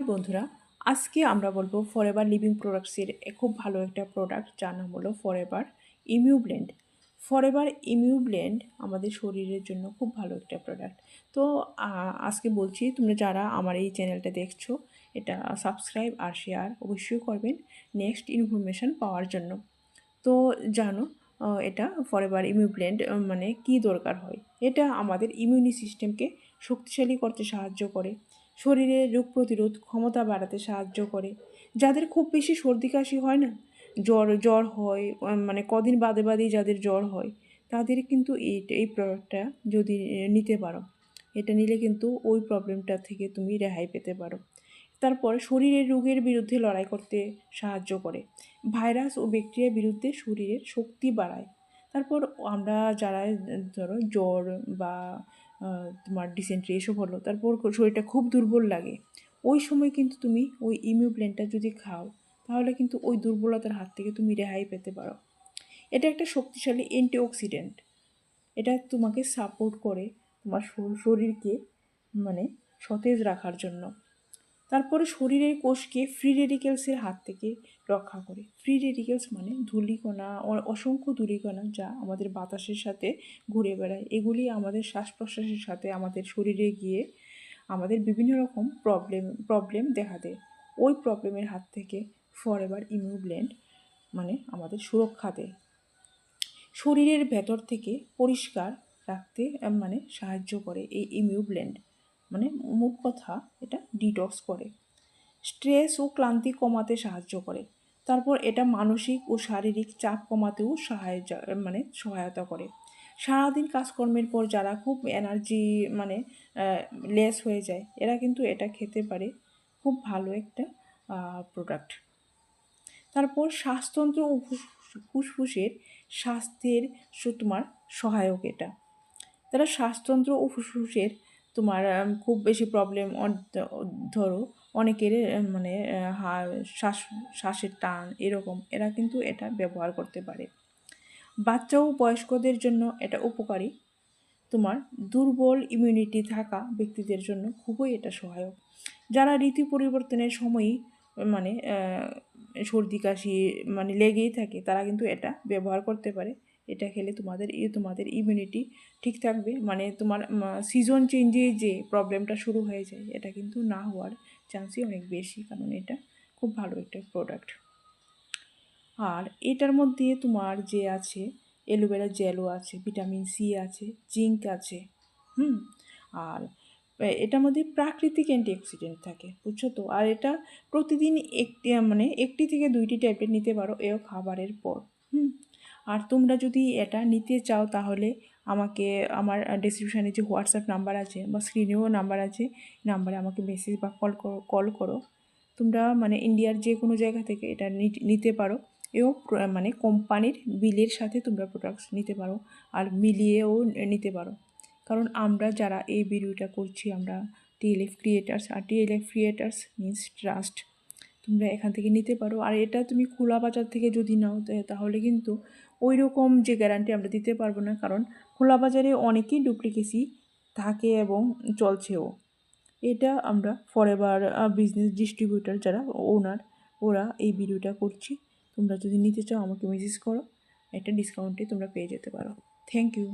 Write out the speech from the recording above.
বন্ধুরা, আজকে আমরা বলবো ফরএভার লিভিং প্রোডাক্টসের খুব ভালো একটা প্রোডাক্ট যার নাম হলো forever EMU blend. Forever EMU blend আমাদের শরীরের জন্য খুব ভালো একটা প্রোডাক্ট। তো আজকে বলছি, তোমরা যারা আমার এই চ্যানেলটা দেখছো, এটা সাবস্ক্রাইব আর শেয়ার অবশ্যই করবেন নেক্সট ইনফরমেশান পাওয়ার জন্য। তো জানো, এটা ফরএভার ইমিউ ব্লেন্ড মানে কি দরকার হয়। এটা আমাদের ইমিউনি সিস্টেমকে শক্তিশালী করতে সাহায্য করে, শরীরে রোগ প্রতিরোধ ক্ষমতা বাড়াতে সাহায্য করে। যাদের খুব বেশি সর্দি কাশি হয় না, জ্বর হয়, মানে কদিন বাদে বাদেই যাদের জ্বর হয়, তাদের কিন্তু এই প্রোডাক্টটা যদি নিতে পারো, এটা নিলে কিন্তু ওই প্রবলেমটা থেকে তুমি রেহাই পেতে পারো। তারপর শরীরের রোগের বিরুদ্ধে লড়াই করতে সাহায্য করে, ভাইরাস ও ব্যাকটেরিয়ার বিরুদ্ধে শরীরের শক্তি বাড়ায়। তারপর আমরা যারা ধরো জ্বর বা তোমার ডিসেন্ট্রি এসব হলো, তারপর শরীরটা খুব দুর্বল লাগে, ওই সময় কিন্তু তুমি ওই ইমিউ ব্লেন্ডটা যদি খাও, তাহলে কিন্তু ওই দুর্বলতার হাত থেকে তুমি রেহাই পেতে পারো। এটা একটা শক্তিশালী অ্যান্টিঅক্সিডেন্ট, এটা তোমাকে সাপোর্ট করে তোমার শরীরকে মানে সতেজ রাখার জন্য। তারপরে শরীরের কোষকে ফ্রি রেডিক্যালসের হাত থেকে রক্ষা করে। ফ্রি রেডিক্যালস মানে ধূলিকণা, অসংখ্য ধূলিকণা যা আমাদের বাতাসের সাথে ঘুরে বেড়ায়। এগুলি আমাদের শ্বাস প্রশ্বাসের সাথে আমাদের শরীরে গিয়ে আমাদের বিভিন্ন রকম প্রবলেম দেখা দেয়। ওই প্রবলেমের হাত থেকে ফরএভার ইমিউ ব্লেন্ড মানে আমাদের সুরক্ষা দেয়, শরীরের ভেতর থেকে পরিষ্কার রাখতে মানে সাহায্য করে। এই ইমিউ ব্লেন্ড মানে মোট কথা এটা ডিটক্স করে, স্ট্রেস ও ক্লান্তি কমাতে সাহায্য করে। তারপর এটা মানসিক ও শারীরিক চাপ কমাতেও সহায়তা করে। সারাদিন কাজকর্মের পর যারা খুব এনার্জি মানে লেস হয়ে যায়, এরা কিন্তু এটা খেতে পারে, খুব ভালো একটা প্রোডাক্ট। তারপর শ্বাসতন্ত্র ও ফুসফুসের স্বাস্থ্যের তোমার সহায়ক এটা। তারা শ্বাসতন্ত্র ও ফুসফুসের তোমার খুব বেশি প্রবলেম, ধরো অনেকের মানে শ্বাসের টান এরকম, এরা কিন্তু এটা ব্যবহার করতে পারে। বাচ্চা ও বয়স্কদের জন্য এটা উপকারী, তোমার দুর্বল ইমিউনিটি থাকা ব্যক্তিদের জন্য খুবই এটা সহায়ক। যারা ঋতু পরিবর্তনের সময়ই মানে সর্দি কাশি মানে লেগেই থাকে, তারা কিন্তু এটা ব্যবহার করতে পারে। এটা খেলে তোমাদের ইমিউনিটি ঠিক থাকবে, মানে তোমার সিজন চেঞ্জে যে প্রবলেমটা শুরু হয়ে যায়, এটা কিন্তু না হওয়ার চান্সই অনেক বেশি, কারণ এটা খুব ভালো একটা প্রোডাক্ট। আর এটার মধ্যে তোমার যে আছে অ্যালোভেরা জেলও আছে, ভিটামিন সি আছে, জিঙ্ক আছে। আর এটার মধ্যে প্রাকৃতিক অ্যান্টিঅক্সিডেন্ট থাকে, বুঝছো তো। আর এটা প্রতিদিন একটি থেকে 2টি ট্যাবলেট নিতে পারো এও খাবারের পর। আর তোমরা যদি এটা নিতে চাও, তাহলে আমাকে আমার ডেসক্রিপশানে যে হোয়াটসঅ্যাপ নাম্বার আছে বা স্ক্রিনেও নাম্বার আছে, নাম্বারে আমাকে মেসেজ বা কল করো। তোমরা মানে ইন্ডিয়ার যে কোনো জায়গা থেকে এটা নিতে পারো। এও মানে কোম্পানির বিলের সাথে তোমরা প্রোডাক্টস নিতে পারো, আর মিলিয়েও নিতে পারো। কারণ আমরা যারা এই ভিডিওটা করছি, আমরা টিএলএফ ক্রিয়েটার্স, আর টিএলএফ ক্রিয়েটার্স মিনস ট্রাস্ট। তোমরা এখান থেকে নিতে পারো। আর এটা তুমি খোলা বাজার থেকে যদি নাও, তাহলে কিন্তু ওই রকম যে গ্যারান্টি আমরা দিতে পারবো না, কারণ খোলা বাজারে অনেকেই ডুপ্লিকেসি থাকে এবং চলছেও। এটা আমরা ফরএভার বিজনেস ডিস্ট্রিবিউটার যারা ওনার, ওরা এই ভিডিওটা করছি। তোমরা যদি নিতে চাও আমাকে মেসেজ করো, একটা ডিসকাউন্টে তোমরা পেয়ে যেতে পারো। Thank you.